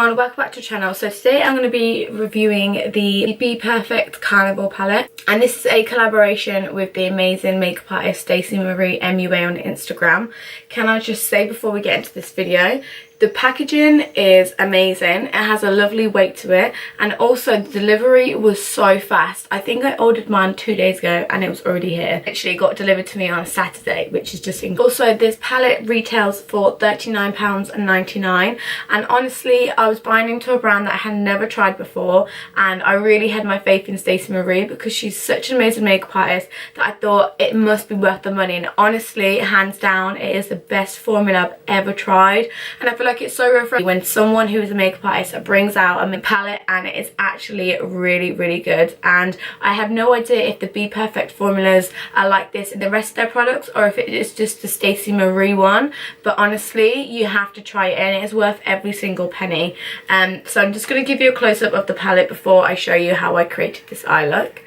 everyone, welcome back to the channel. So today I'm going to be reviewing the Bperfect Carnival palette, and this is a collaboration with the amazing makeup artist Stacey Marie MUA on Instagram. Can I just say before we get into this video, the packaging is amazing. It has a lovely weight to it, and also the delivery was so fast. I think I ordered mine 2 days ago and it was already here. Actually got delivered to me on Saturday, which is just incredible. Also, this palette retails for £39.99, and honestly I was buying into a brand that I had never tried before, and I really had my faith in Stacey Marie because she's such an amazing makeup artist that I thought it must be worth the money. And honestly, hands down, it is the best formula I've ever tried, and I feel like it's so refreshing when someone who is a makeup artist brings out a palette and it is actually really good. And I have no idea if the Bperfect formulas are like this in the rest of their products or if it is just the Stacey Marie one, but honestly you have to try it and it is worth every single penny. So I'm just going to give you a close-up of the palette before I show you how I created this eye look.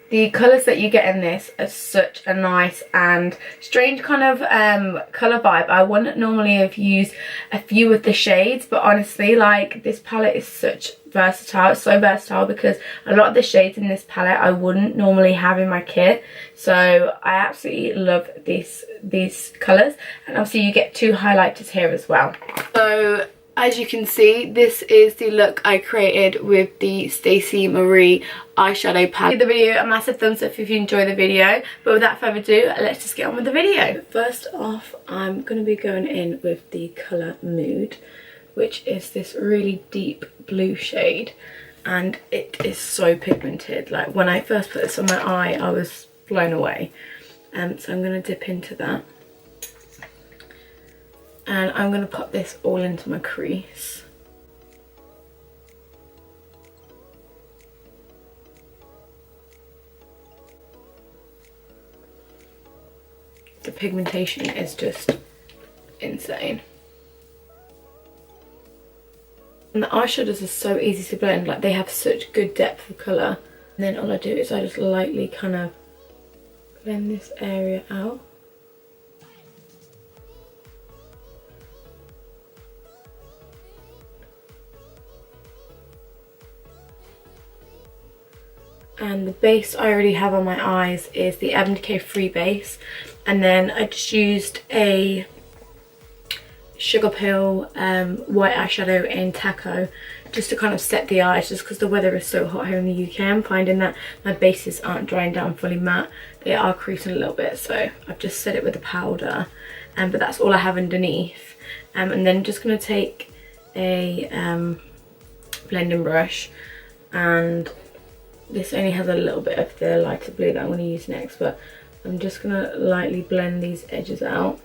The colours that you get in this are such a nice and strange kind of colour vibe. I wouldn't normally have used a few of the shades, but honestly, like, this palette is such versatile. It's so versatile because a lot of the shades in this palette I wouldn't normally have in my kit. So I absolutely love these colours, and obviously you get two highlighters here as well. So as you can see, this is the look I created with the Stacey Marie eyeshadow palette. Give the video a massive thumbs up if you enjoy the video, but without further ado, let's just get on with the video. First off, I'm going to be going in with the colour Mood, which is this really deep blue shade, and it is so pigmented. Like, when I first put this on my eye, I was blown away. So I'm going to dip into that. And I'm going to pop this all into my crease. The pigmentation is just insane. And the eyeshadows are so easy to blend, like they have such good depth of colour. And then all I do is I just lightly kind of blend this area out. And the base I already have on my eyes is the Urban Decay Free base, and then I just used a Sugar Pill white eyeshadow in Taco just to kind of set the eyes, just because the weather is so hot here in the UK. I'm finding that my bases aren't drying down fully matte, they are creasing a little bit, so I've just set it with a powder, but that's all I have underneath. And then just going to take a blending brush, and this only has a little bit of the lighter blue that I'm going to use next, but I'm just going to lightly blend these edges out.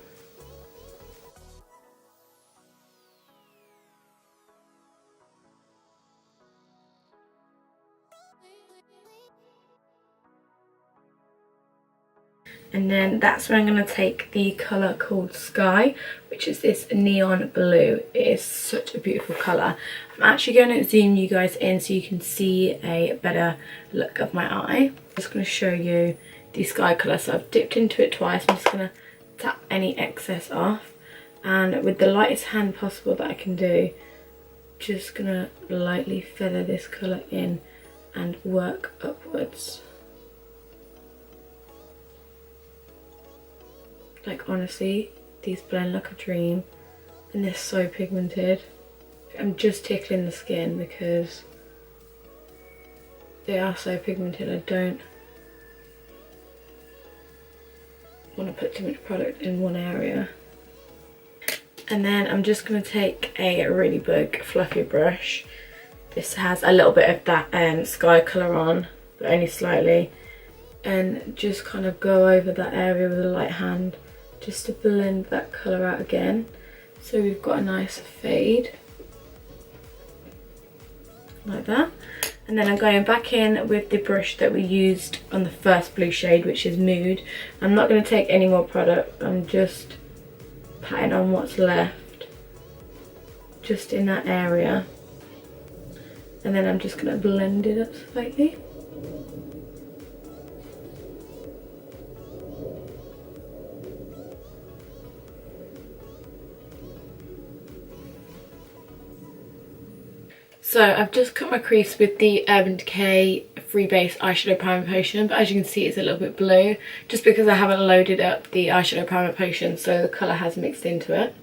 And then that's when I'm going to take the colour called Sky, which is this neon blue. It is such a beautiful colour. I'm actually going to zoom you guys in so you can see a better look of my eye. I'm just going to show you the Sky colour. So I've dipped into it twice. I'm just going to tap any excess off. And with the lightest hand possible that I can do, just going to lightly feather this colour in and work upwards. Like, honestly, these blend like a dream, and they're so pigmented. I'm just tickling the skin because they are so pigmented. I don't want to put too much product in one area. And then I'm just going to take a really big fluffy brush. This has a little bit of that Sky colour on, but only slightly, and just kind of go over that area with a light hand, just to blend that colour out again, so we've got a nice fade like that. And then I'm going back in with the brush that we used on the first blue shade, which is Mood. I'm not going to take any more product, I'm just patting on what's left just in that area, and then I'm just going to blend it up slightly. So I've just cut my crease with the Urban Decay Free Base Eyeshadow Primer Potion, but as you can see it's a little bit blue, just because I haven't loaded up the eyeshadow primer potion, so the colour has mixed into it.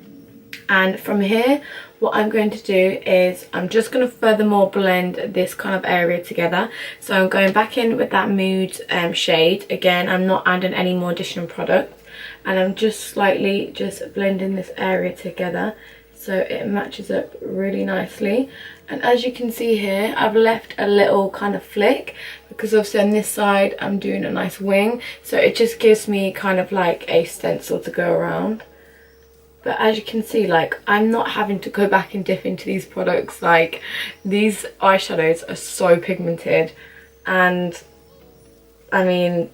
And from here, what I'm going to do is I'm just going to furthermore blend this kind of area together. So I'm going back in with that Mood shade. Again, I'm not adding any more additional product, and I'm just slightly just blending this area together so it matches up really nicely. And as you can see here, I've left a little kind of flick because obviously on this side I'm doing a nice wing, so it just gives me kind of like a stencil to go around. But as you can see, like, I'm not having to go back and dip into these products. Like, these eyeshadows are so pigmented, and I mean,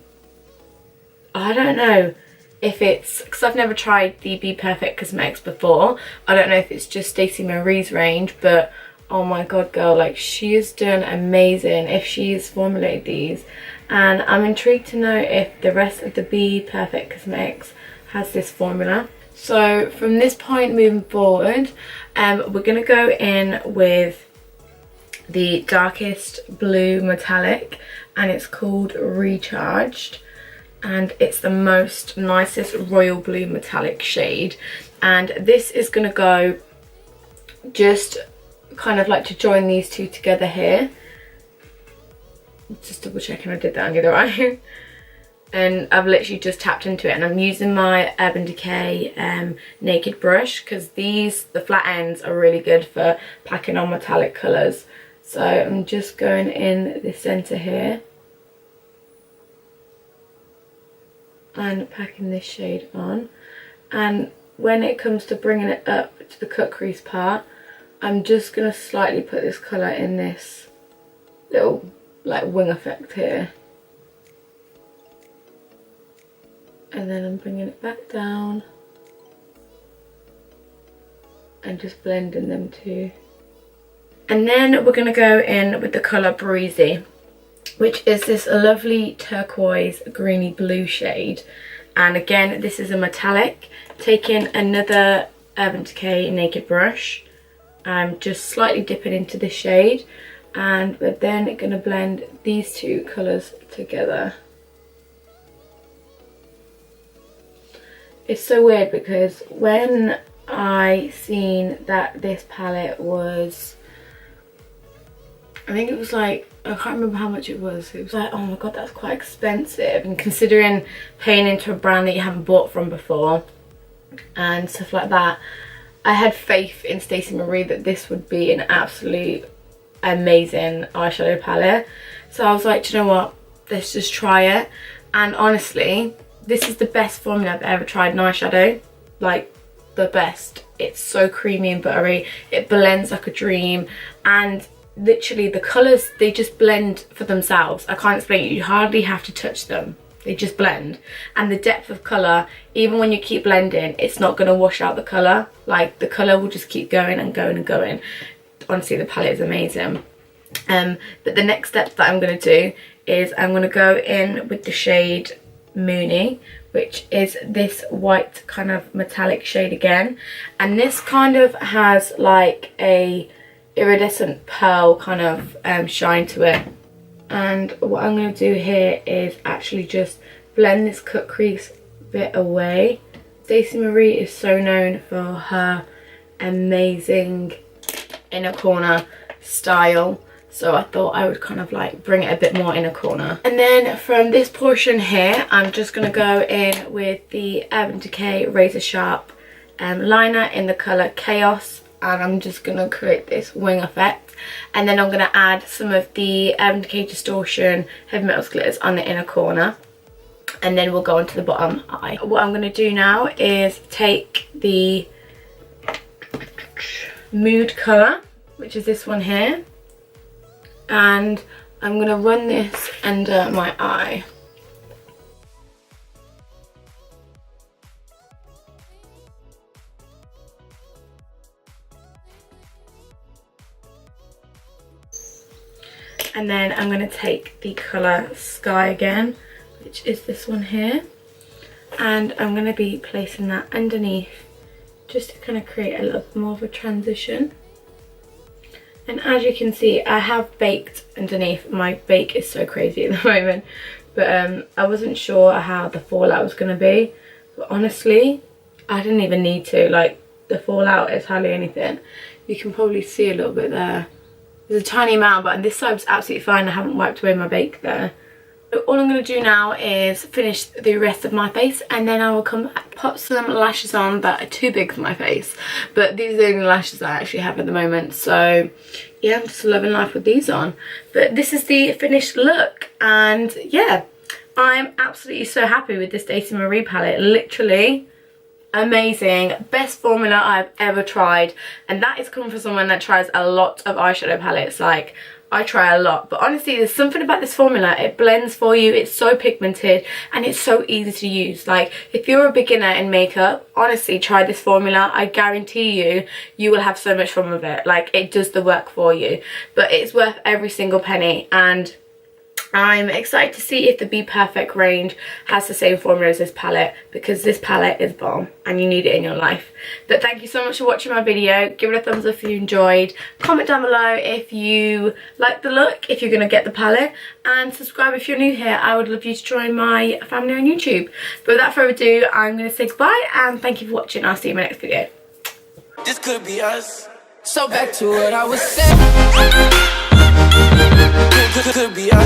I don't know if it's because I've never tried the Bperfect Cosmetics before. I don't know if it's just Stacey Marie's range, but oh my god, girl, like, she has done amazing if she's formulated these. And I'm intrigued to know if the rest of the Bperfect Cosmetics has this formula. So from this point moving forward, we're going to go in with the darkest blue metallic, and it's called Recharged, and it's the most nicest royal blue metallic shade. And this is going to go just kind of like to join these two together here. Just double checking I did that on the other eye. And I've literally just tapped into it, and I'm using my Urban Decay naked brush, because the flat ends are really good for packing on metallic colours. So I'm just going in the centre here and packing this shade on. And when it comes to bringing it up to the cut crease part, I'm just going to slightly put this colour in this little like wing effect here. And then I'm bringing it back down and just blending them too. And then we're going to go in with the colour Breezy, which is this lovely turquoise greeny blue shade. And again, this is a metallic. Taking another Urban Decay naked brush, I'm just slightly dipping into this shade, and we're then going to blend these two colours together. It's so weird because when I seen that this palette was, I think it was like, I can't remember how much it was. It was like, oh my god, that's quite expensive. And considering paying into a brand that you haven't bought from before and stuff like that, I had faith in Stacey Marie that this would be an absolute amazing eyeshadow palette. So I was like, do you know what? Let's just try it. And honestly, this is the best formula I've ever tried in eyeshadow. Like, the best. It's so creamy and buttery. It blends like a dream. And literally the colours, they just blend for themselves. I can't explain it. You hardly have to touch them. They just blend. And the depth of colour, even when you keep blending, it's not going to wash out the colour. Like, the colour will just keep going and going and going. Honestly, the palette is amazing. But the next step that I'm going to do is I'm going to go in with the shade Moony, which is this white kind of metallic shade again, and this kind of has like a iridescent pearl kind of shine to it. And what I'm going to do here is actually just blend this cut crease bit away. Stacey Marie is so known for her amazing inner corner style, so I thought I would kind of like bring it a bit more inner corner. And then from this portion here, I'm just going to go in with the Urban Decay Razor Sharp liner in the colour Chaos, and I'm just going to create this wing effect. And then I'm going to add some of the Urban Decay Distortion Heavy Metals glitters on the inner corner, and then we'll go on to the bottom eye. What I'm going to do now is take the Mood colour, which is this one here, and I'm going to run this under my eye. And then I'm going to take the colour Sky again, which is this one here, and I'm going to be placing that underneath just to kind of create a little more of a transition. And as you can see, I have baked underneath. My bake is so crazy at the moment. But I wasn't sure how the fallout was going to be. But honestly, I didn't even need to. Like, the fallout is hardly anything. You can probably see a little bit there. There's a tiny amount, but on this side was absolutely fine. I haven't wiped away my bake there. So all I'm going to do now is finish the rest of my face, and then I will come back, pop some lashes on that are too big for my face. But these are the only lashes I actually have at the moment. So yeah, I'm just loving life with these on. But this is the finished look, and yeah, I'm absolutely so happy with this Stacey Marie palette. Literally amazing, best formula I've ever tried, and that is coming from someone that tries a lot of eyeshadow palettes. Like, I try a lot, but honestly there's something about this formula. It blends for you, it's so pigmented, and it's so easy to use. Like, if you're a beginner in makeup, honestly try this formula. I guarantee you, you will have so much fun with it. Like, it does the work for you, but it's worth every single penny. And I'm excited to see if the Bperfect range has the same formula as this palette, because this palette is bomb and you need it in your life. But thank you so much for watching my video. Give it a thumbs up if you enjoyed. Comment down below if you like the look, if you're going to get the palette, and subscribe if you're new here. I would love you to join my family on YouTube. But without further ado, I'm going to say goodbye and thank you for watching. I'll see you in my next video. This could be us. So back to what I was saying. Could be us.